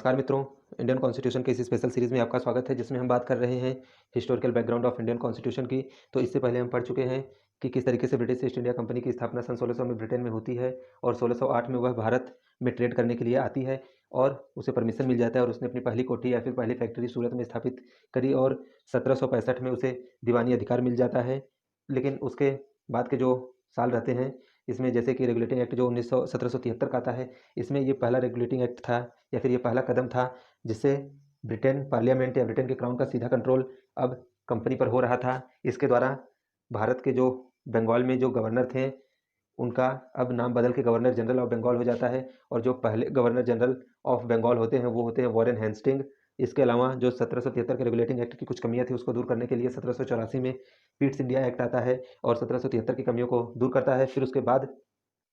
नमस्कार मित्रों, Indian constitution के इस स्पेशल सीरीज़ में आपका स्वागत है, जिसमें हम बात कर रहे हैं historical background of Indian constitution की। तो इससे पहले हम पढ़ चुके हैं कि किस तरीके से ब्रिटिश ईस्ट इंडिया कंपनी की स्थापना सन 1600 में ब्रिटेन में होती है और 1608 में वह भारत में ट्रेड करने के लिए आती है और उसे परमिशन मिल जाता है और उसने अपनी पहली कोठी या फिर पहली फैक्ट्री सूरत में स्थापित करी और 1765 में उसे दीवानी अधिकार मिल जाता है। लेकिन उसके बाद के जो साल रहते हैं, इसमें जैसे कि रेगुलेटिंग एक्ट जो 1773 का आता है, इसमें ये पहला रेगुलेटिंग एक्ट था या फिर ये पहला कदम था जिससे ब्रिटेन पार्लियामेंट या ब्रिटेन के क्राउन का सीधा कंट्रोल अब कंपनी पर हो रहा था। इसके द्वारा भारत के जो बंगाल में जो गवर्नर थे, उनका अब नाम बदल के गवर्नर जनरल ऑफ बंगाल हो जाता है और जो पहले गवर्नर जनरल ऑफ बंगाल होते हैं वो होते हैं वॉरेन हेस्टिंग। इसके अलावा जो 1773 के रेगुलेटिंग एक्ट की कुछ कमियां थी उसको दूर करने के लिए 1784 में पीट्स इंडिया एक्ट आता है और 1773 की कमियों को दूर करता है। फिर उसके बाद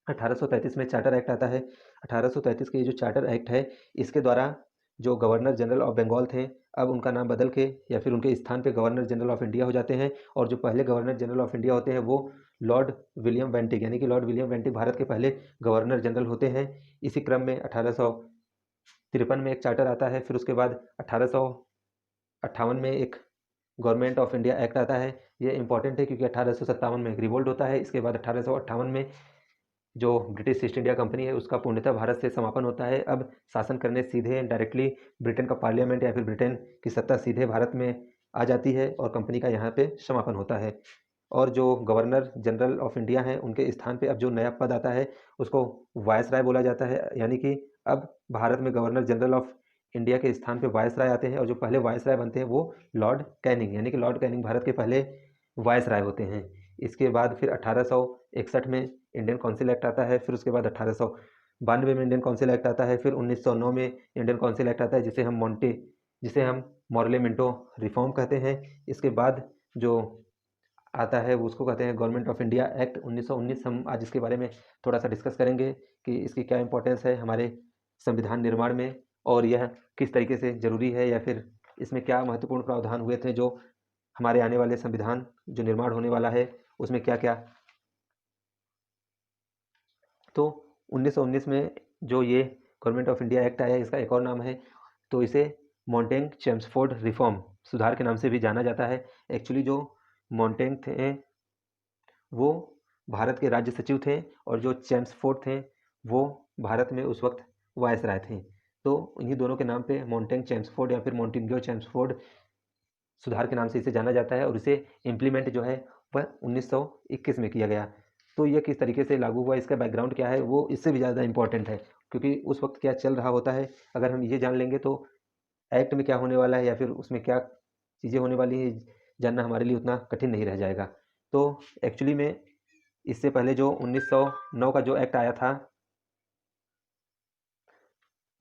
1833 में चार्टर एक्ट आता है। 1833 के ये जो चार्टर एक्ट है, इसके द्वारा जो गवर्नर जनरल ऑफ बंगाल थे, अब उनका नाम बदल के या फिर उनके स्थान पे गवर्नर जनरल ऑफ इंडिया हो जाते हैं और जो पहले गवर्नर जनरल ऑफ इंडिया होते हैं वो लॉर्ड विलियम बेंटिक, यानी कि लॉर्ड विलियम बेंटिक भारत के पहले गवर्नर जनरल होते हैं। इसी क्रम में 1853 में एक चार्टर आता है। फिर उसके बाद 1858 में एक गवर्नमेंट ऑफ इंडिया एक्ट आता है। ये इंपॉर्टेंट है क्योंकि 1857 में एक रिवोल्ट होता है। इसके बाद 1858 में जो ब्रिटिश ईस्ट इंडिया कंपनी है उसका पूर्णतः भारत से समापन होता है। अब शासन करने सीधे डायरेक्टली ब्रिटेन का पार्लियामेंट या फिर ब्रिटेन की सत्ता सीधे भारत में आ जाती है और कंपनी का यहाँ पे समापन होता है। और जो गवर्नर जनरल ऑफ इंडिया हैं उनके स्थान पे अब जो नया पद आता है उसको वायसराय बोला जाता है, यानी कि अब भारत में गवर्नर जनरल ऑफ इंडिया के स्थान पे वायसराय आते हैं और जो पहले वायसराय बनते हैं वो लॉर्ड कैनिंग, यानी कि लॉर्ड कैनिंग भारत के पहले वायसराय होते हैं। इसके बाद फिर 1861 में इंडियन काउंसिल एक्ट आता है। फिर उसके बाद 1892 में इंडियन काउंसिल एक्ट आता है। फिर 1909 में इंडियन काउंसिल एक्ट आता है जिसे हम मॉर्ले मिंटो रिफॉर्म कहते हैं। इसके बाद जो आता है वो उसको कहते हैं गवर्नमेंट ऑफ इंडिया एक्ट 1919। हम आज इसके बारे में थोड़ा सा डिस्कस करेंगे कि इसकी क्या इंपॉर्टेंस है हमारे संविधान निर्माण में और यह किस तरीके से ज़रूरी है या फिर इसमें क्या महत्वपूर्ण प्रावधान हुए थे जो हमारे आने वाले संविधान जो निर्माण होने वाला है उसमें क्या क्या। तो 1919 में जो ये गवर्नमेंट ऑफ इंडिया एक्ट आया, इसका एक और नाम है, तो इसे मॉन्टेग चेम्सफोर्ड रिफॉर्म सुधार के नाम से भी जाना जाता है। एक्चुअली जो मॉन्टेग थे वो भारत के राज्य सचिव थे और जो चेम्सफोर्ड थे वो भारत में उस वक्त वायसराय थे। तो इन्हीं दोनों के नाम पे मॉन्टेग चेम्सफोर्ड या फिर मॉन्टेग्यू चेम्सफोर्ड सुधार के नाम से इसे जाना जाता है और इसे इम्प्लीमेंट जो है वह 1921 में किया गया। तो ये किस तरीके से लागू हुआ, इसका बैकग्राउंड क्या है, वो इससे भी ज़्यादा इंपॉर्टेंट है क्योंकि उस वक्त क्या चल रहा होता है। अगर हम ये जान लेंगे तो एक्ट में क्या होने वाला है या फिर उसमें क्या चीज़ें होने वाली हैं जानना हमारे लिए उतना कठिन नहीं रह जाएगा। तो एक्चुअली में इससे पहले जो 1909 का जो एक्ट आया था,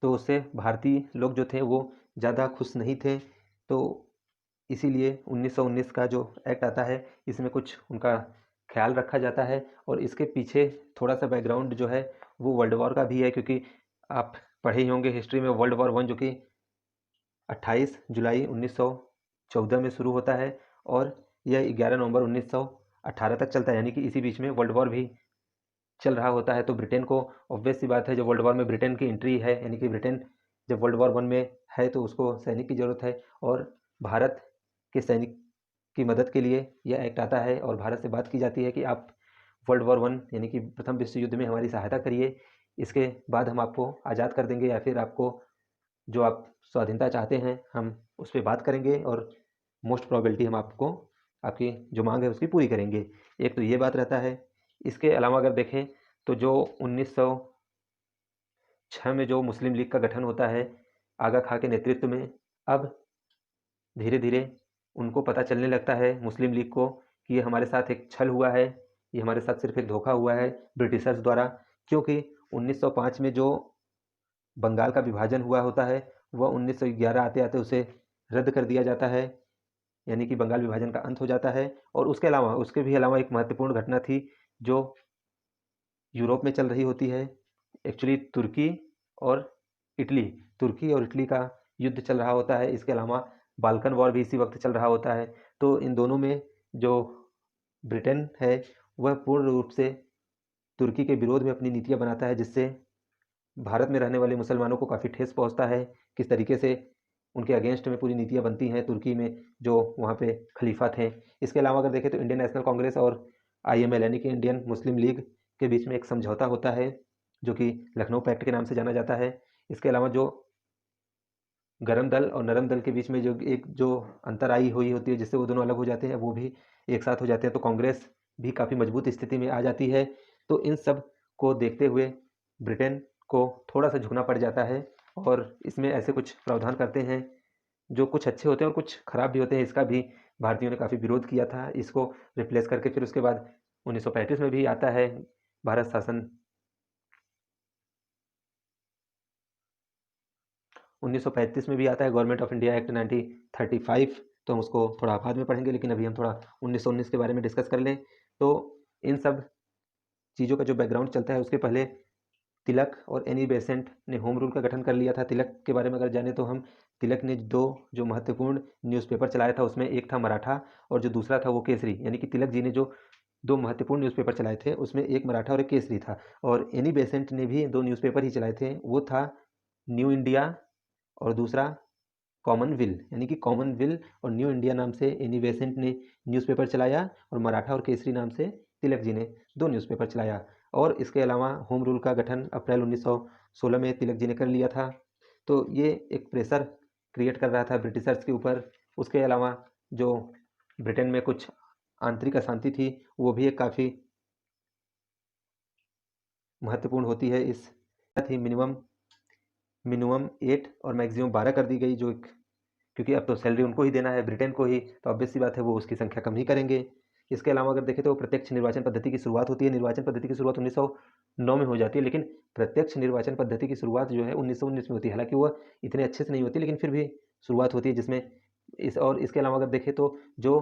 तो उससे भारतीय लोग जो थे वो ज़्यादा खुश नहीं थे। तो इसीलिए 1919 का जो एक्ट आता है इसमें कुछ उनका ख्याल रखा जाता है और इसके पीछे थोड़ा सा बैकग्राउंड जो है वो वर्ल्ड वॉर का भी है, क्योंकि आप पढ़े ही होंगे हिस्ट्री में वर्ल्ड वॉर वन जो कि 28 जुलाई 1914 में शुरू होता है और यह 11 नवंबर 1918 तक चलता है, यानी कि इसी बीच में वर्ल्ड वॉर भी चल रहा होता है। तो ब्रिटेन को ऑब्वियस सी बात है, जब वर्ल्ड वॉर में ब्रिटेन की एंट्री है, यानी कि ब्रिटेन जब वर्ल्ड वॉर वन में है तो उसको सैनिक की ज़रूरत है और भारत के सैनिक की मदद के लिए यह एक्ट आता है और भारत से बात की जाती है कि आप वर्ल्ड वॉर वन यानी कि प्रथम विश्व युद्ध में हमारी सहायता करिए, इसके बाद हम आपको आज़ाद कर देंगे या फिर आपको जो आप स्वाधीनता चाहते हैं हम उस पर बात करेंगे और मोस्ट प्रोबेबिलिटी हम आपको आपकी जो मांग है उसकी पूरी करेंगे। एक तो ये बात रहता है। इसके अलावा अगर देखें तो जो 1906 में जो मुस्लिम लीग का गठन होता है आगा खां के नेतृत्व में, अब धीरे धीरे उनको पता चलने लगता है मुस्लिम लीग को कि ये हमारे साथ एक छल हुआ है, ये हमारे साथ सिर्फ एक धोखा हुआ है ब्रिटिशर्स द्वारा। क्योंकि 1905 में जो बंगाल का विभाजन हुआ होता है वह 1911 आते आते उसे रद्द कर दिया जाता है, यानी कि बंगाल विभाजन का अंत हो जाता है। और उसके भी अलावा एक महत्वपूर्ण घटना थी जो यूरोप में चल रही होती है। एक्चुअली और इटली तुर्की और इटली का युद्ध चल रहा होता है। इसके अलावा बाल्कन वॉर भी इसी वक्त चल रहा होता है। तो इन दोनों में जो ब्रिटेन है वह पूर्ण रूप से तुर्की के विरोध में अपनी नीतियाँ बनाता है, जिससे भारत में रहने वाले मुसलमानों को काफ़ी ठेस पहुंचता है, किस तरीके से उनके अगेंस्ट में पूरी नीतियाँ बनती हैं तुर्की में जो वहाँ पे खलीफा थे। इसके अलावा अगर देखें तो इंडियन नेशनल कांग्रेस और IML यानी कि इंडियन मुस्लिम लीग के बीच में एक समझौता होता है जो कि लखनऊ पैक्ट के नाम से जाना जाता है। इसके अलावा जो गरम दल और नरम दल के बीच में जो अंतर आई हुई होती है जिससे वो दोनों अलग हो जाते हैं, वो भी एक साथ हो जाते हैं, तो कांग्रेस भी काफ़ी मजबूत स्थिति में आ जाती है। तो इन सब को देखते हुए ब्रिटेन को थोड़ा सा झुकना पड़ जाता है और इसमें ऐसे कुछ प्रावधान करते हैं जो कुछ अच्छे होते हैं और कुछ खराब भी होते हैं। इसका भी भारतीयों ने काफ़ी विरोध किया था, इसको रिप्लेस करके फिर उसके बाद 1935 में भी आता है भारत शासन 1935 में भी आता है गवर्नमेंट ऑफ इंडिया एक्ट 1935। तो हम उसको थोड़ा बाद में पढ़ेंगे, लेकिन अभी हम थोड़ा 1919 के बारे में डिस्कस कर लें। तो इन सब चीज़ों का जो बैकग्राउंड चलता है उसके पहले तिलक और एनी बेसेंट ने होम रूल का गठन कर लिया था। तिलक के बारे में अगर जाने तो हम तिलक ने दो जो महत्वपूर्ण न्यूज़पेपर चलाया था उसमें एक था मराठा और जो दूसरा था वो केसरी, यानी कि तिलक जी ने जो दो महत्वपूर्ण न्यूज़पेपर चलाए थे उसमें एक मराठा और एक केसरी था। और एनी बेसेंट ने भी दो न्यूज़पेपर ही चलाए थे, वो था न्यू इंडिया और दूसरा कॉमनविल, यानी कि कॉमनविल और न्यू इंडिया नाम से एनी बेसेंट ने न्यूज़पेपर चलाया और मराठा और केसरी नाम से तिलक जी ने दो न्यूज़पेपर चलाया। और इसके अलावा होम रूल का गठन अप्रैल 1916 में तिलक जी ने कर लिया था। तो ये एक प्रेशर क्रिएट कर रहा था ब्रिटिशर्स के ऊपर। उसके अलावा जो ब्रिटेन में कुछ आंतरिक अशांति थी वो भी एक काफ़ी महत्वपूर्ण होती है। इस थी मिनिमम 8 और मैक्सिमम 12 कर दी गई, जो क्योंकि अब तो सैलरी उनको ही देना है ब्रिटेन को ही, तो ऑब्वियस सी बात है वो उसकी संख्या कम ही करेंगे। इसके अलावा अगर देखें तो प्रत्यक्ष निर्वाचन पद्धति की शुरुआत होती है। निर्वाचन पद्धति की शुरुआत 1909 में हो जाती है, लेकिन प्रत्यक्ष निर्वाचन पद्धति की शुरुआत जो है 1919 में होती है। हालांकि वह इतने अच्छे से नहीं होती, लेकिन फिर भी शुरुआत होती है जिसमें इसके अलावा अगर देखें तो जो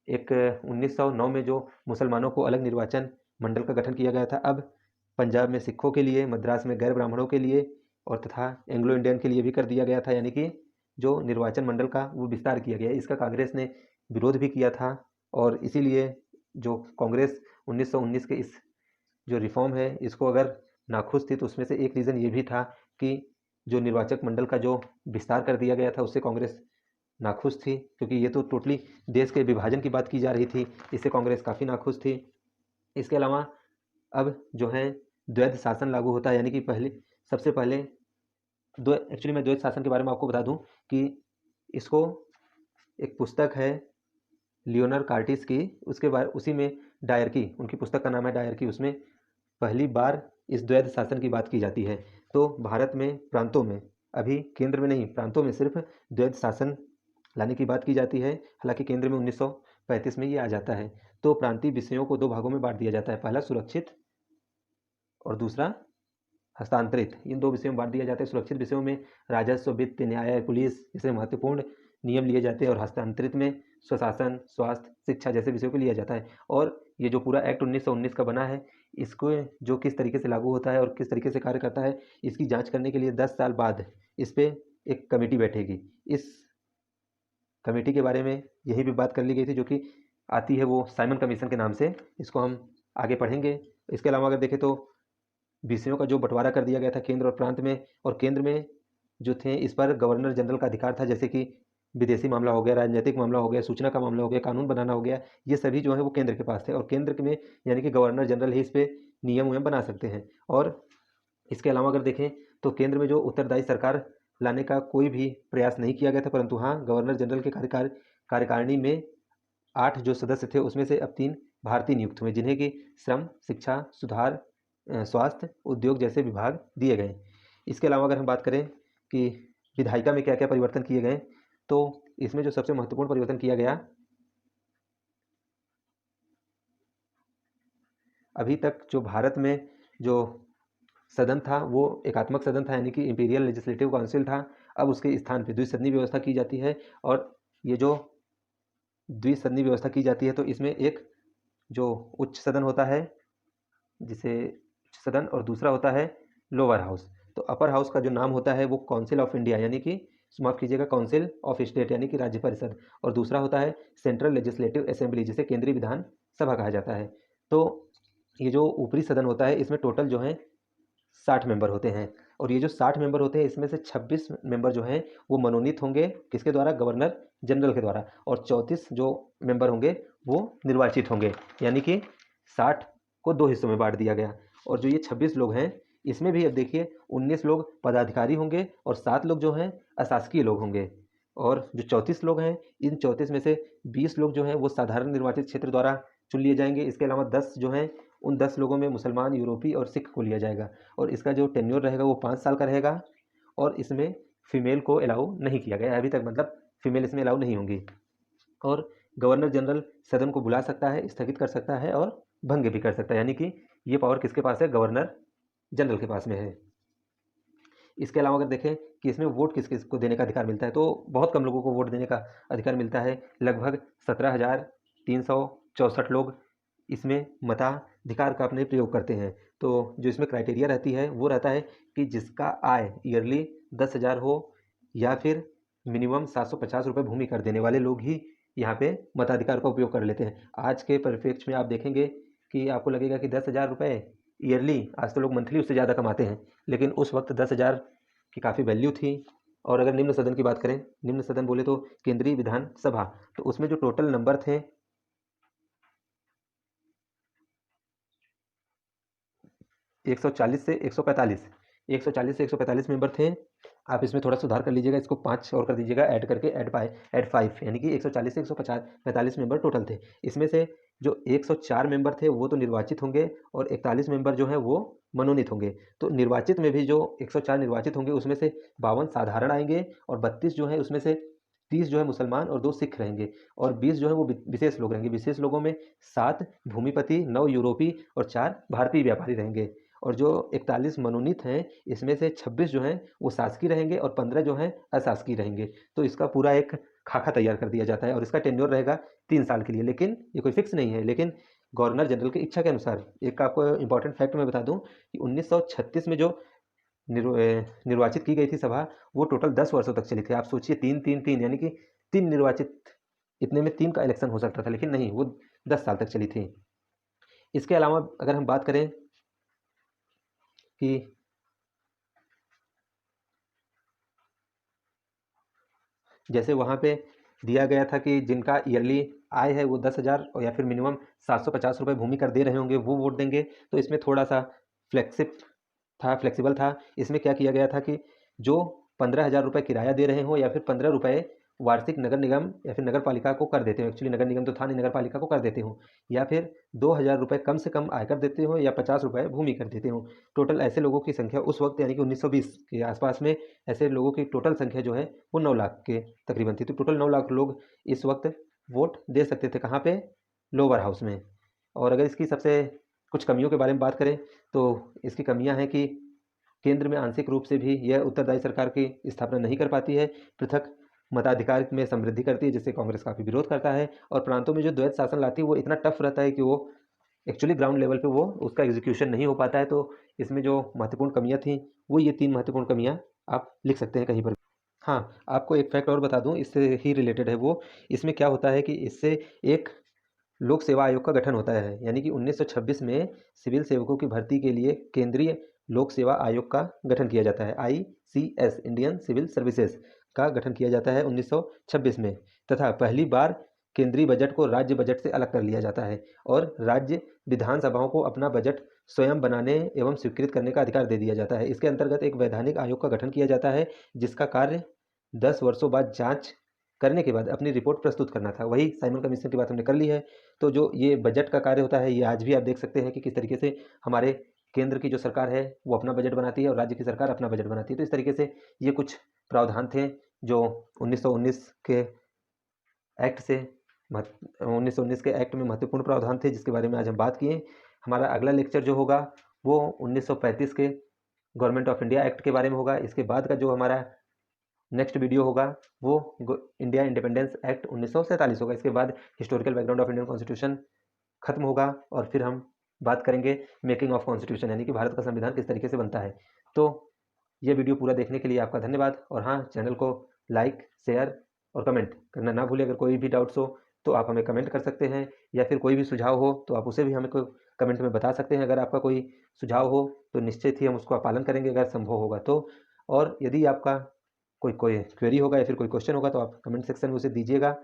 एक 1909 में जो मुसलमानों को अलग निर्वाचन मंडल का गठन किया गया था, अब पंजाब में सिखों के लिए, मद्रास में गैर ब्राह्मणों के लिए और तथा एंग्लो इंडियन के लिए भी कर दिया गया था, यानी कि जो निर्वाचन मंडल का वो विस्तार किया गया। इसका कांग्रेस ने विरोध भी किया था और इसीलिए जो कांग्रेस 1919 के इस जो रिफॉर्म है इसको अगर नाखुश थी तो उसमें से एक रीज़न ये भी था कि जो निर्वाचक मंडल का जो विस्तार कर दिया गया था उससे कांग्रेस नाखुश थी, क्योंकि ये तो टोटली देश के विभाजन की बात की जा रही थी, इससे कांग्रेस काफ़ी नाखुश थी। इसके अलावा अब जो है द्वैध शासन लागू होता है, यानी कि सबसे पहले एक्चुअली मैं द्वैध शासन के बारे में आपको बता दूं कि इसको एक पुस्तक है लियोनार्ड कार्टिस की, उसके बारे उसी में डायरकी, उनकी पुस्तक का नाम है डायरकी, उसमें पहली बार इस द्वैध शासन की बात की जाती है। तो भारत में प्रांतों में, अभी केंद्र में नहीं, प्रांतों में सिर्फ द्वैध शासन लाने की बात की जाती है। हालांकि केंद्र में 1935 में ये आ जाता है। तो प्रांतीय विषयों को दो भागों में बांट दिया जाता है, पहला सुरक्षित और दूसरा हस्तांतरित। इन दो विषयों में बांट दिया जाता है। सुरक्षित विषयों में राजस्व, वित्त, न्याय, पुलिस जैसे महत्वपूर्ण नियम लिए जाते हैं और हस्तांतरित में स्वशासन, स्वास्थ्य, शिक्षा जैसे विषयों को लिया जाता है। और ये जो पूरा एक्ट 1919 का बना है, इसको जो किस तरीके से लागू होता है और किस तरीके से कार्य करता है, इसकी जांच करने के लिए 10 साल बाद इस पर एक कमेटी बैठेगी। इस कमेटी के बारे में यही भी बात कर ली गई थी, जो कि आती है वो साइमन कमीशन के नाम से, इसको हम आगे पढ़ेंगे। इसके अलावा अगर देखें तो विषयों का जो बंटवारा कर दिया गया था केंद्र और प्रांत में, और केंद्र में जो थे इस पर गवर्नर जनरल का अधिकार था, जैसे कि विदेशी मामला हो गया, राजनीतिक मामला हो गया, सूचना का मामला हो गया, कानून बनाना हो गया, ये सभी जो है वो केंद्र के पास थे। और केंद्र में यानी कि गवर्नर जनरल ही इस पर नियम वयम बना सकते हैं। और इसके अलावा अगर देखें तो केंद्र में जो उत्तरदायी सरकार लाने का कोई भी प्रयास नहीं किया गया था, परंतु हाँ, गवर्नर जनरल के कार्यकारिणी में 8 जो सदस्य थे उसमें से अब 3 भारतीय नियुक्त हुए, जिन्हें कि श्रम, शिक्षा, सुधार, स्वास्थ्य, उद्योग जैसे विभाग दिए गए। इसके अलावा अगर हम बात करें कि विधायिका में क्या क्या परिवर्तन किए गए, तो इसमें जो सबसे महत्वपूर्ण परिवर्तन किया गया, अभी तक जो भारत में जो सदन था वो एकात्मक सदन था, यानी कि इंपीरियल लेजिस्लेटिव काउंसिल था। अब उसके स्थान पर द्विसदनी व्यवस्था की जाती है। और ये जो द्विसदनी व्यवस्था की जाती है तो इसमें एक जो उच्च सदन होता है जिसे सदन, और दूसरा होता है लोअर हाउस। तो अपर हाउस का जो नाम होता है वो काउंसिल ऑफ इंडिया, यानी कि माफ कीजिएगा काउंसिल ऑफ स्टेट, यानी कि राज्य परिषद, और दूसरा होता है सेंट्रल लेजिस्लेटिव असेंबली, जिसे केंद्रीय विधान सभा कहा जाता है। तो ये जो ऊपरी सदन होता है इसमें टोटल जो है 60 मेंबर होते हैं। और ये जो 60 मेंबर होते हैं इसमें से 26 मेंबर जो हैं वो मनोनीत होंगे किसके द्वारा, गवर्नर जनरल के द्वारा, और 34 जो मेंबर होंगे वो निर्वाचित होंगे। यानी कि 60 को 2 हिस्सों में बांट दिया गया। और जो ये 26 लोग हैं इसमें भी अब देखिए 19 लोग पदाधिकारी होंगे और 7 लोग जो हैं अशासकीय लोग होंगे। और जो 34 लोग हैं इन 34 में से 20 लोग जो हैं वो साधारण निर्वाचित क्षेत्र द्वारा चुन लिए जाएंगे। इसके अलावा 10 जो हैं उन 10 लोगों में मुसलमान, यूरोपी और सिख को लिया जाएगा। और इसका जो टेन्योर रहेगा वो 5 साल का रहेगा। और इसमें फीमेल को अलाउ नहीं किया गया है अभी तक, मतलब फीमेल इसमें अलाउ नहीं होंगी। और गवर्नर जनरल सदन को बुला सकता है, स्थगित कर सकता है और भंग भी कर सकता है। यानी कि ये पावर किसके पास है, गवर्नर जनरल के पास में है। इसके अलावा अगर देखें कि इसमें वोट किस किस को देने का अधिकार मिलता है तो बहुत कम लोगों को वोट देने का अधिकार मिलता है। लगभग 17,364 लोग इसमें मताधिकार का अपने प्रयोग करते हैं। तो जो इसमें क्राइटेरिया रहती है वो रहता है कि जिसका आय ईयरली 10,000 हो या फिर मिनिमम 750 रुपये भूमि कर देने वाले लोग ही यहाँ पे मताधिकार का उपयोग कर लेते हैं। आज के परिप्रेक्ष्य में आप देखेंगे कि आपको लगेगा कि 10,000 रुपये ईयरली, आज तो लोग मंथली उससे ज़्यादा कमाते हैं, लेकिन उस वक्त 10,000 की काफ़ी वैल्यू थी। और अगर निम्न सदन की बात करें, निम्न सदन बोले तो केंद्रीय विधानसभा, तो उसमें जो टोटल नंबर थे 140 से 145 मेंबर थे। आप इसमें थोड़ा सुधार कर लीजिएगा, इसको 5 और कर दीजिएगा, ऐड करके ऐड 5, यानी कि 140 से 145 मेंबर टोटल थे। इसमें से जो 104 मेंबर थे वो तो निर्वाचित होंगे और 41 मेंबर जो हैं वो मनोनीत होंगे। तो निर्वाचित में भी जो 104 निर्वाचित होंगे उसमें से 52 साधारण आएंगे और 32 जो है उसमें से 30 जो है मुसलमान और 2 सिख रहेंगे और 20 जो है वो विशेष लोग रहेंगे। विशेष लोगों में 7 भूमिपति, 9 यूरोपी और 4 भारतीय व्यापारी रहेंगे। और जो 41 मनोनीत हैं इसमें से 26 जो हैं वो शासकीय रहेंगे और 15 जो हैं अशासकीय रहेंगे। तो इसका पूरा एक खाका तैयार कर दिया जाता है और इसका टेन्योर रहेगा 3 साल के लिए। लेकिन ये कोई फिक्स नहीं है, लेकिन गवर्नर जनरल की इच्छा के अनुसार। एक आपको इंपॉर्टेंट फैक्ट मैं बता दूं कि 1936 में जो निर्वाचित की गई थी सभा वो टोटल 10 वर्षों तक चली थी। आप सोचिए 3-3-3 यानी कि 3 निर्वाचित, इतने में 3 का इलेक्शन हो सकता था, लेकिन नहीं, वो 10 साल तक चली थी। इसके अलावा अगर हम बात करें कि जैसे वहाँ पे दिया गया था कि जिनका ईयरली आय है वो 10,000 और या फिर मिनिमम 750 रुपये भूमि कर दे रहे होंगे वो वोट देंगे। तो इसमें थोड़ा सा फ्लेक्सिबल था। इसमें क्या किया गया था कि जो 15,000 रुपये किराया दे रहे हों या फिर 15 रुपये वार्षिक नगर निगम या फिर नगर पालिका को कर देते हो, एक्चुअली नगर निगम तो था नहीं, नगर पालिका को कर देते हो, या फिर 2,000 रुपये कम से कम आयकर देते हो या 50 रुपये भूमि कर देते हो। टोटल ऐसे लोगों की संख्या उस वक्त यानी कि 1920 के आसपास में ऐसे लोगों की टोटल संख्या जो है वो 9 लाख के तकरीबन थी। तो टोटल 9 लाख लोग इस वक्त वोट दे सकते थे। कहाँ पे, लोअर हाउस में। और अगर इसकी सबसे कुछ कमियों के बारे में बात करें तो इसकी कमियां हैं कि केंद्र में आंशिक रूप से भी यह उत्तरदायी सरकार की स्थापना नहीं कर पाती है, पृथक मताधिकार में समृद्धि करती है जिससे कांग्रेस काफ़ी विरोध करता है, और प्रांतों में जो द्वैत शासन लाती है वो इतना टफ रहता है कि वो एक्चुअली ग्राउंड लेवल पे वो उसका एग्जीक्यूशन नहीं हो पाता है। तो इसमें जो महत्वपूर्ण कमियां थी वो ये 3 महत्वपूर्ण कमियां आप लिख सकते हैं कहीं पर। हाँ, आपको एक फैक्ट और बता दूं, इससे ही रिलेटेड है वो। इसमें क्या होता है कि इससे एक लोक सेवा आयोग का गठन होता है, यानी कि 1926 में सिविल सेवकों की भर्ती के लिए केंद्रीय लोक सेवा आयोग का गठन किया जाता है। ICS, इंडियन सिविल सर्विसेज का गठन किया जाता है 1926 में। तथा पहली बार केंद्रीय बजट को राज्य बजट से अलग कर लिया जाता है और राज्य विधानसभाओं को अपना बजट स्वयं बनाने एवं स्वीकृत करने का अधिकार दे दिया जाता है। इसके अंतर्गत एक वैधानिक आयोग का गठन किया जाता है जिसका कार्य 10 वर्षों बाद जांच करने के बाद अपनी रिपोर्ट प्रस्तुत करना था। वही साइमन कमीशन की बात हमने कर ली है। तो जो ये बजट का कार्य होता है ये आज भी आप देख सकते हैं कि किस तरीके से हमारे केंद्र की जो सरकार है वो अपना बजट बनाती है और राज्य की सरकार अपना बजट बनाती है। तो इस तरीके से ये कुछ प्रावधान थे जो 1919 के एक्ट से 1919 के एक्ट में महत्वपूर्ण प्रावधान थे जिसके बारे में आज हम बात किए। हमारा अगला लेक्चर जो होगा वो 1935 के गवर्नमेंट ऑफ इंडिया एक्ट के बारे में होगा। इसके बाद का जो हमारा नेक्स्ट वीडियो होगा वो इंडिया इंडिपेंडेंस एक्ट 1947 होगा। इसके बाद historical background of Indian constitution खत्म होगा और फिर हम बात करेंगे मेकिंग ऑफ कॉन्स्टिट्यूशन, यानी कि भारत का संविधान किस तरीके से बनता है। तो ये वीडियो पूरा देखने के लिए आपका धन्यवाद। और हाँ, चैनल को लाइक, शेयर और कमेंट करना ना भूलें। अगर कोई भी डाउट्स हो तो आप हमें कमेंट कर सकते हैं, या फिर कोई भी सुझाव हो तो आप उसे भी हमें को कमेंट में बता सकते हैं। अगर आपका कोई सुझाव हो तो निश्चित ही हम उसका पालन करेंगे अगर संभव होगा तो। और यदि आपका कोई कोई क्वेरी होगा या फिर कोई क्वेश्चन होगा तो आप कमेंट सेक्शन में उसे दीजिएगा।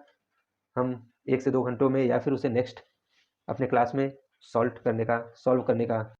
हम 1 से 2 घंटों में या फिर उसे नेक्स्ट अपने क्लास में सॉल्व करने का